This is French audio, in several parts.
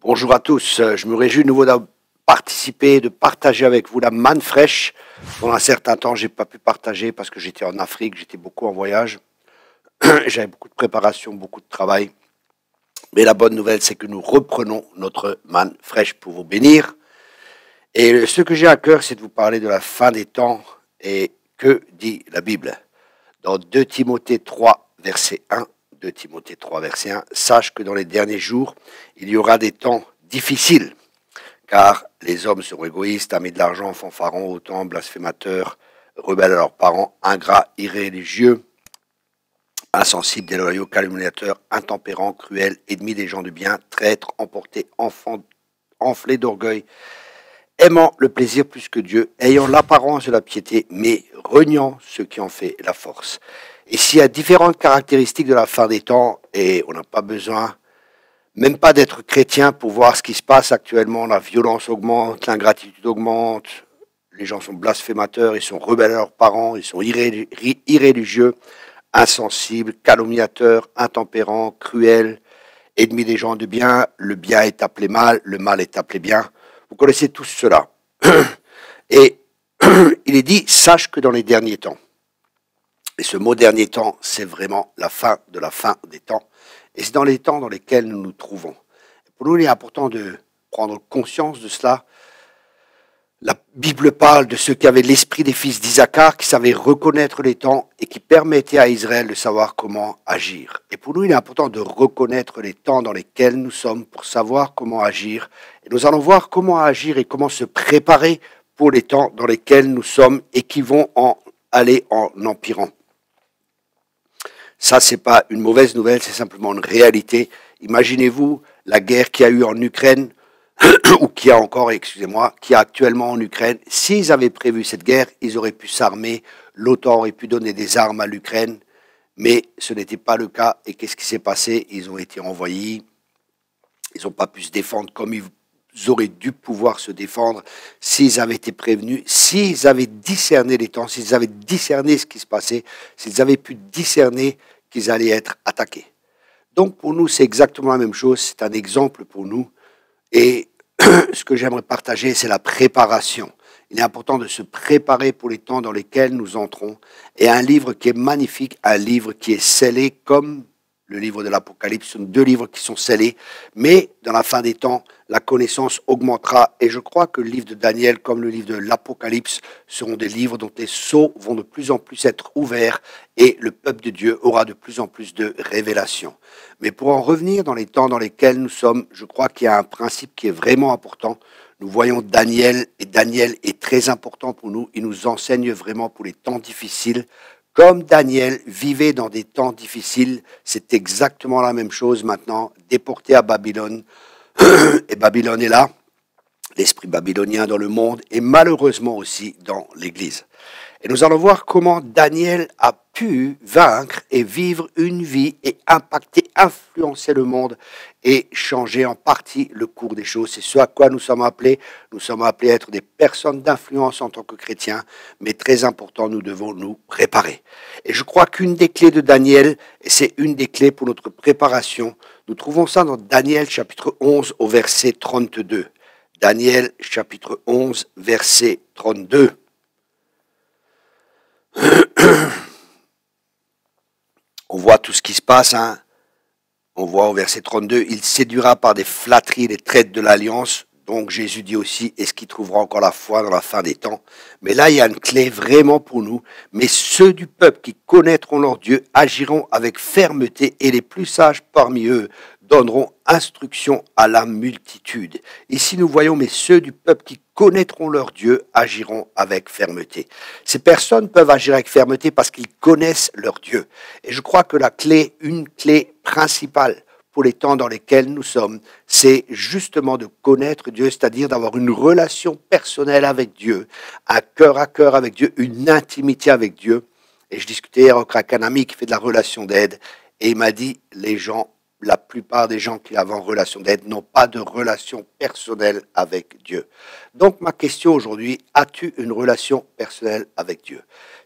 Bonjour à tous, je me réjouis de nouveau de participer, de partager avec vous la manne fraîche. Pendant un certain temps, j'ai pas pu partager parce que j'étais en Afrique, j'étais beaucoup en voyage. J'avais beaucoup de préparation, beaucoup de travail. Mais la bonne nouvelle, c'est que nous reprenons notre manne fraîche pour vous bénir. Et ce que j'ai à cœur, c'est de vous parler de la fin des temps. Et que dit la Bible? Dans 2 Timothée 3, verset 1, 2 Timothée 3, verset 1, sache que dans les derniers jours, il y aura des temps difficiles, car les hommes seront égoïstes, amis de l'argent, fanfarons, hautains, blasphémateurs, rebelles à leurs parents, ingrats, irréligieux, insensibles, déloyaux, calomniateurs, intempérants, cruels, ennemis des gens du bien, traîtres, emportés, enflés d'orgueil, aimant le plaisir plus que Dieu, ayant l'apparence de la piété, mais reniant ce qui en fait la force. Et s'il y a différentes caractéristiques de la fin des temps, et on n'a pas besoin, même pas d'être chrétien pour voir ce qui se passe actuellement, la violence augmente, l'ingratitude augmente, les gens sont blasphémateurs, ils sont rebelles à leurs parents, ils sont irréligieux, insensibles, calomniateurs, intempérants, cruels, ennemis des gens de bien, le bien est appelé mal, le mal est appelé bien. Vous connaissez tous cela. Et il est dit, sache que dans les derniers temps, et ce mot dernier temps, c'est vraiment la fin de la fin des temps. Et c'est dans les temps dans lesquels nous nous trouvons. Pour nous, il est important de prendre conscience de cela. La Bible parle de ceux qui avaient l'esprit des fils d'Isaacar, qui savaient reconnaître les temps et qui permettaient à Israël de savoir comment agir. Et pour nous, il est important de reconnaître les temps dans lesquels nous sommes pour savoir comment agir. Et nous allons voir comment agir et comment se préparer pour les temps dans lesquels nous sommes et qui vont aller en empirant. Ça, c'est pas une mauvaise nouvelle, c'est simplement une réalité. Imaginez-vous la guerre qu'il y a eu en Ukraine, ou qui a encore, excusez-moi, qui a actuellement en Ukraine. S'ils avaient prévu cette guerre, ils auraient pu s'armer, l'OTAN aurait pu donner des armes à l'Ukraine, mais ce n'était pas le cas. Et qu'est-ce qui s'est passé? Ils ont été envoyés, ils n'ont pas pu se défendre comme ils auraient dû pouvoir se défendre s'ils avaient été prévenus, s'ils avaient discerné les temps, s'ils avaient discerné ce qui se passait, s'ils avaient pu discerner qu'ils allaient être attaqués. Donc pour nous, c'est exactement la même chose, c'est un exemple pour nous. Et ce que j'aimerais partager, c'est la préparation. Il est important de se préparer pour les temps dans lesquels nous entrons. Et un livre qui est magnifique, un livre qui est scellé comme le livre de l'Apocalypse, ce sont 2 livres qui sont scellés. Mais dans la fin des temps, la connaissance augmentera. Et je crois que le livre de Daniel, comme le livre de l'Apocalypse, seront des livres dont les sceaux vont de plus en plus être ouverts et le peuple de Dieu aura de plus en plus de révélations. Mais pour en revenir dans les temps dans lesquels nous sommes, je crois qu'il y a un principe qui est vraiment important. Nous voyons Daniel, et Daniel est très important pour nous. Il nous enseigne vraiment pour les temps difficiles. Comme Daniel vivait dans des temps difficiles, c'est exactement la même chose maintenant, déporté à Babylone. Et Babylone est là, l'esprit babylonien dans le monde et malheureusement aussi dans l'Église. Et nous allons voir comment Daniel a pu vaincre et vivre une vie et impacter, influencer le monde et changer en partie le cours des choses. C'est ce à quoi nous sommes appelés. Nous sommes appelés à être des personnes d'influence en tant que chrétiens, mais très important, nous devons nous préparer. Et je crois qu'une des clés de Daniel, et c'est une des clés pour notre préparation, nous trouvons ça dans Daniel chapitre 11 au verset 32. Daniel chapitre 11 verset 32. On voit tout ce qui se passe, hein. On voit au verset 32, il séduira par des flatteries les traites de l'alliance. Donc Jésus dit aussi, est-ce qu'il trouvera encore la foi dans la fin des temps? Mais là, il y a une clé vraiment pour nous. Mais ceux du peuple qui connaîtront leur Dieu agiront avec fermeté et les plus sages parmi eux donneront instruction à la multitude. Ici, nous voyons, mais ceux du peuple qui connaîtront leur Dieu agiront avec fermeté. Ces personnes peuvent agir avec fermeté parce qu'ils connaissent leur Dieu. Et je crois que la clé, une clé principale pour les temps dans lesquels nous sommes, c'est justement de connaître Dieu, c'est-à-dire d'avoir une relation personnelle avec Dieu, un cœur à cœur avec Dieu, une intimité avec Dieu. Et je discutais hier avec un ami qui fait de la relation d'aide, et il m'a dit, la plupart des gens qui avaient en relation d'aide n'ont pas de relation personnelle avec Dieu. Donc ma question aujourd'hui, as-tu une relation personnelle avec Dieu?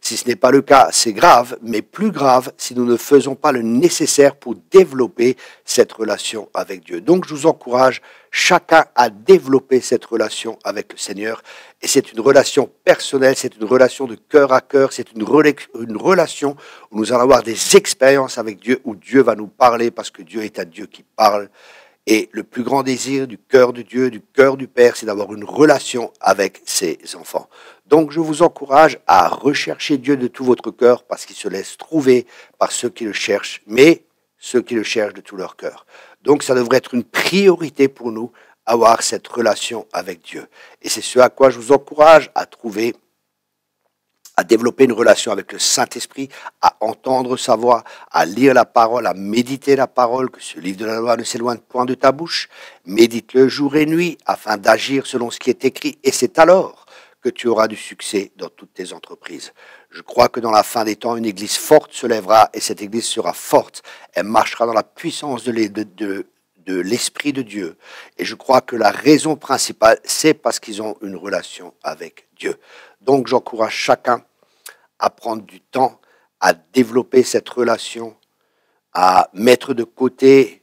Si ce n'est pas le cas, c'est grave, mais plus grave si nous ne faisons pas le nécessaire pour développer cette relation avec Dieu. Donc je vous encourage chacun à développer cette relation avec le Seigneur. Et c'est une relation personnelle, c'est une relation de cœur à cœur, c'est une relation où nous allons avoir des expériences avec Dieu, où Dieu va nous parler parce que Dieu est un Dieu qui parle. Et le plus grand désir du cœur de Dieu, du cœur du Père, c'est d'avoir une relation avec ses enfants. Donc je vous encourage à rechercher Dieu de tout votre cœur parce qu'il se laisse trouver par ceux qui le cherchent, mais ceux qui le cherchent de tout leur cœur. Donc ça devrait être une priorité pour nous, avoir cette relation avec Dieu. Et c'est ce à quoi je vous encourage à trouver, à développer une relation avec le Saint-Esprit, à entendre sa voix, à lire la parole, à méditer la parole, que ce livre de la loi ne s'éloigne point de ta bouche. Médite-le jour et nuit afin d'agir selon ce qui est écrit. Et c'est alors que tu auras du succès dans toutes tes entreprises. Je crois que dans la fin des temps, une église forte se lèvera et cette église sera forte. Elle marchera dans la puissance de l'Esprit de Dieu. Et je crois que la raison principale, c'est parce qu'ils ont une relation avec Dieu. Donc j'encourage chacun à prendre du temps, à développer cette relation, à mettre de côté,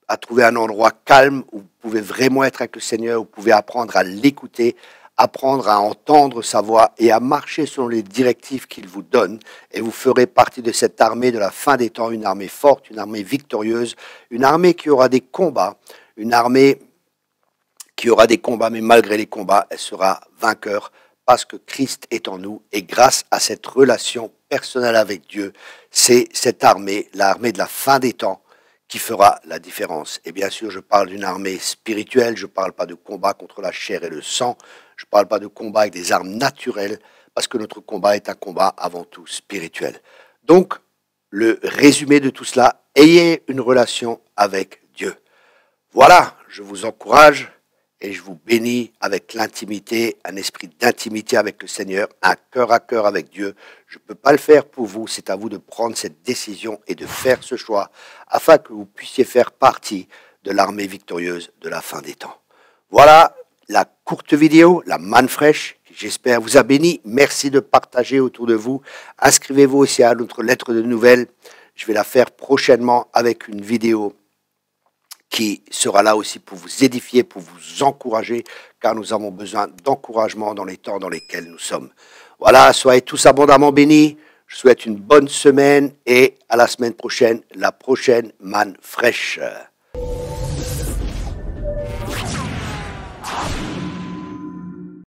à trouver un endroit calme où vous pouvez vraiment être avec le Seigneur, où vous pouvez apprendre à l'écouter, apprendre à entendre sa voix et à marcher selon les directives qu'il vous donne. Et vous ferez partie de cette armée de la fin des temps, une armée forte, une armée victorieuse, une armée qui aura des combats, une armée qui aura des combats, mais malgré les combats, elle sera vainqueur parce que Christ est en nous et grâce à cette relation personnelle avec Dieu, c'est cette armée, l'armée de la fin des temps, qui fera la différence. Et bien sûr, je parle d'une armée spirituelle, je ne parle pas de combat contre la chair et le sang, je ne parle pas de combat avec des armes naturelles, parce que notre combat est un combat avant tout spirituel. Donc, le résumé de tout cela, ayez une relation avec Dieu. Voilà, je vous encourage et je vous bénis avec l'intimité, un esprit d'intimité avec le Seigneur, un cœur à cœur avec Dieu. Je ne peux pas le faire pour vous, c'est à vous de prendre cette décision et de faire ce choix afin que vous puissiez faire partie de l'armée victorieuse de la fin des temps. Voilà la courte vidéo, la manne fraîche, qui j'espère vous a béni. Merci de partager autour de vous. Inscrivez-vous aussi à notre lettre de nouvelles. Je vais la faire prochainement avec une vidéo qui sera là aussi pour vous édifier, pour vous encourager, car nous avons besoin d'encouragement dans les temps dans lesquels nous sommes. Voilà, soyez tous abondamment bénis. Je vous souhaite une bonne semaine et à la semaine prochaine, la prochaine manne fraîche.